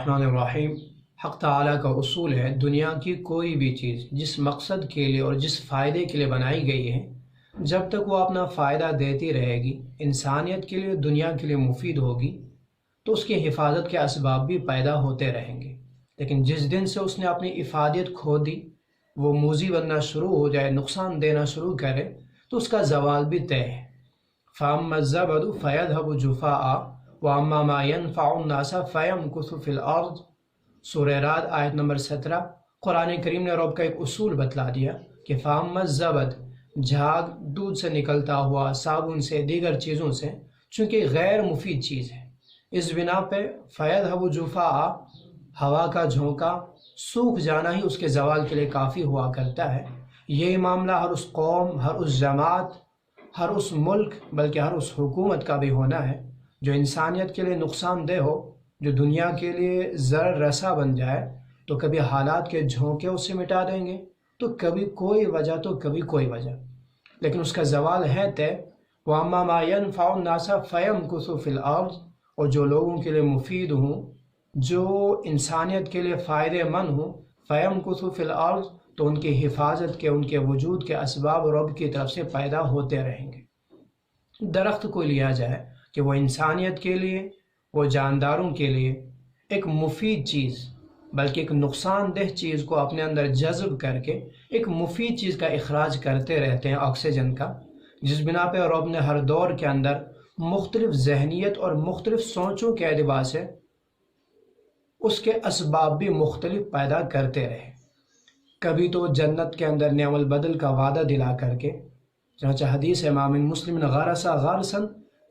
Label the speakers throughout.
Speaker 1: الرحمن الرحیم۔ حق تعالیٰ کا اصول ہے دنیا کی کوئی بھی چیز جس مقصد کے لیے اور جس فائدے کے لیے بنائی گئی ہے، جب تک وہ اپنا فائدہ دیتی رہے گی، انسانیت کے لیے، دنیا کے لیے مفید ہوگی، تو اس کی حفاظت کے اسباب بھی پیدا ہوتے رہیں گے۔ لیکن جس دن سے اس نے اپنی افادیت کھو دی، وہ موذی بننا شروع ہو جائے، نقصان دینا شروع کرے، تو اس کا زوال بھی طے ہے۔ فَأَمَّا الزَّبَدُ فَيَذْهَبُ جُفَاءً وَأَمَّا مَا يَنْفَعُ النَّاسَ فَيَمْكُثُ فِي الْأَرْضِ۔ سورہ رعد آیت نمبر 17۔ قرآن کریم نے رب کا ایک اصول بتلا دیا کہ فَأَمَّا الزَّبَدُ، جھاگ دودھ سے نکلتا ہوا، صابن سے، دیگر چیزوں سے، چونکہ غیر مفید چیز ہے، اس بنا پہ فَيَذْهَبُ جُفَاءً، ہوا کا جھونکا، سوکھ جانا ہی اس کے زوال کے لیے کافی ہوا کرتا ہے۔ یہی معاملہ ہر اس قوم، ہر اس جماعت، ہر اس ملک، بلکہ ہر اس حکومت کا بھی ہونا ہے جو انسانیت کے لیے نقصان دہ ہو، جو دنیا کے لیے ضرر رسا بن جائے، تو کبھی حالات کے جھونکے اسے مٹا دیں گے، تو کبھی کوئی وجہ تو کبھی کوئی وجہ، لیکن اس کا زوال ہے طے۔ وَأَمَّا مَا يَنْفَعُ النَّاسَ فَيَمْكُثُ فِي الْأَرْضِ، اور جو لوگوں کے لیے مفید ہوں، جو انسانیت کے لیے فائدے مند ہوں، فَيَمْكُثُ فِي الْأَرْضِ، تو ان کی حفاظت کے، ان کے وجود کے اسباب رب کی طرف سے پیدا ہوتے رہیں گے۔ درخت کو لیا جائے کہ وہ انسانیت کے لیے، وہ جانداروں کے لیے ایک مفید چیز، بلکہ ایک نقصان دہ چیز کو اپنے اندر جذب کر کے ایک مفید چیز کا اخراج کرتے رہتے ہیں، آکسیجن کا، جس بنا پہ رب نے ہر دور کے اندر مختلف ذہنیت اور مختلف سوچوں کے اعتبار سے اس کے اسباب بھی مختلف پیدا کرتے رہے۔ کبھی تو جنت کے اندر نعم البدل کا وعدہ دلا کر کے، چنانچہ حدیث ہے، ما من مسلم غرس غرسا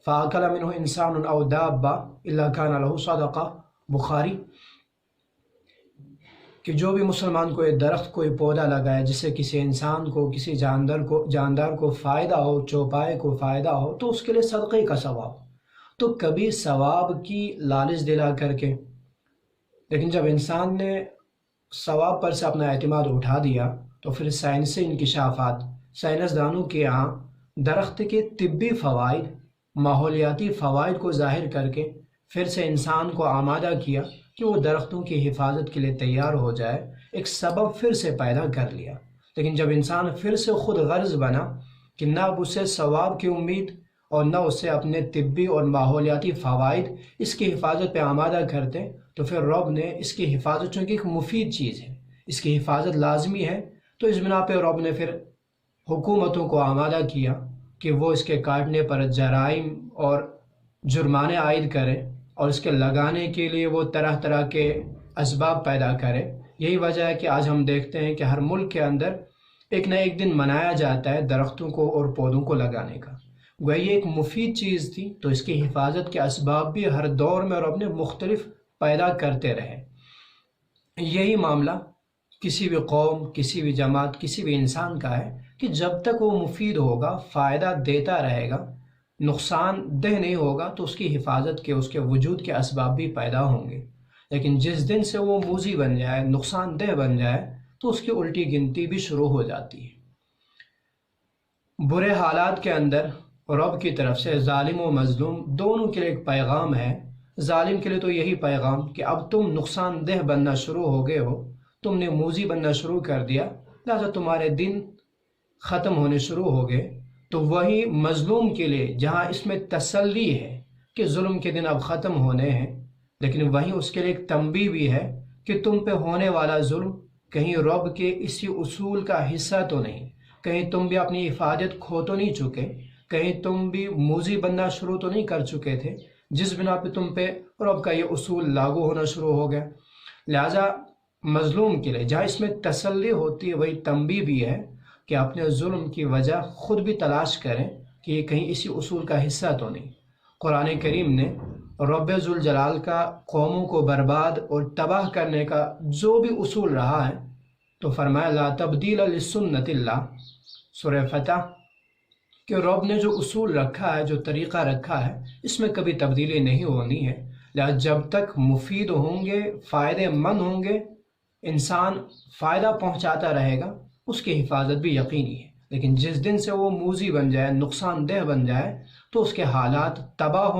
Speaker 1: فاکل منہ انسان او دابہ الا کان لہ صدقہ، بخاری، کہ جو بھی مسلمان کوئی درخت، کوئی پودا لگائے جس سے کسی انسان کو، کسی جاندار کو فائدہ ہو، چوپائے کو فائدہ ہو، تو اس کے لیے صدقے کا ثواب۔ تو کبھی ثواب کی لالچ دلا کر کے، لیکن جب انسان نے ثواب پر سے اپنا اعتماد اٹھا دیا، تو پھر سائنسی انکشافات، سائنسدانوں کے یہاں درخت کے طبی فوائد، ماحولیاتی فوائد کو ظاہر کر کے پھر سے انسان کو آمادہ کیا کہ وہ درختوں کی حفاظت کے لیے تیار ہو جائے، ایک سبب پھر سے پیدا کر لیا۔ لیکن جب انسان پھر سے خود غرض بنا کہ نہ اب اسے ثواب کی امید اور نہ اسے اپنے طبی اور ماحولیاتی فوائد اس کی حفاظت پہ آمادہ کرتے، تو پھر رب نے اس کی حفاظت، چونکہ ایک مفید چیز ہے، اس کی حفاظت لازمی ہے، تو اس بنا پہ رب نے پھر حکومتوں کو آمادہ کیا کہ وہ اس کے کاٹنے پر جرائم اور جرمانے عائد کرے، اور اس کے لگانے کے لیے وہ طرح طرح کے اسباب پیدا کرے۔ یہی وجہ ہے کہ آج ہم دیکھتے ہیں کہ ہر ملک کے اندر ایک نہ ایک دن منایا جاتا ہے درختوں کو اور پودوں کو لگانے کا۔ گویا یہ ایک مفید چیز تھی، تو اس کی حفاظت کے اسباب بھی ہر دور میں رب نے مختلف پیدا کرتے رہے۔ یہی معاملہ کسی بھی قوم، کسی بھی جماعت، کسی بھی انسان کا ہے کہ جب تک وہ مفید ہوگا، فائدہ دیتا رہے گا، نقصان دہ نہیں ہوگا، تو اس کی حفاظت کے، اس کے وجود کے اسباب بھی پیدا ہوں گے۔ لیکن جس دن سے وہ موذی بن جائے، نقصان دہ بن جائے، تو اس کی الٹی گنتی بھی شروع ہو جاتی ہے۔ برے حالات کے اندر رب کی طرف سے ظالم و مظلوم دونوں کے لیے ایک پیغام ہے۔ ظالم کے لیے تو یہی پیغام کہ اب تم نقصان دہ بننا شروع ہو گئے ہو، تم نے موذی بننا شروع کر دیا، لہذا تمہارے دن ختم ہونے شروع ہو گئے۔ تو وہی مظلوم کے لیے جہاں اس میں تسلی ہے کہ ظلم کے دن اب ختم ہونے ہیں، لیکن وہیں اس کے لیے ایک تنبیہ بھی ہے کہ تم پہ ہونے والا ظلم کہیں رب کے اسی اصول کا حصہ تو نہیں، کہیں تم بھی اپنی افادیت کھو تو نہیں چکے، کہیں تم بھی موذی بننا شروع تو نہیں کر چکے تھے، جس بنا پہ تم پہ رب کا یہ اصول لاگو ہونا شروع ہو گیا۔ لہذا مظلوم کے لیے جہاں اس میں تسلی ہوتی ہے، وہی تنبیہ بھی ہے کہ اپنے ظلم کی وجہ خود بھی تلاش کریں کہ یہ کہیں اسی اصول کا حصہ تو نہیں۔ قرآن کریم نے رب ذوالجلال کا قوموں کو برباد اور تباہ کرنے کا جو بھی اصول رہا ہے، تو فرمایا لا تبدیل لسنت اللہ، سورہ فتح، کہ رب نے جو اصول رکھا ہے، جو طریقہ رکھا ہے، اس میں کبھی تبدیلی نہیں ہونی ہے۔ لہذا جب تک مفید ہوں گے، فائدے مند ہوں گے، انسان فائدہ پہنچاتا رہے گا، اس کی حفاظت بھی یقینی ہے۔ لیکن جس دن سے وہ موذی بن جائے، نقصان دہ بن جائے، تو اس کے حالات تباہ ہونے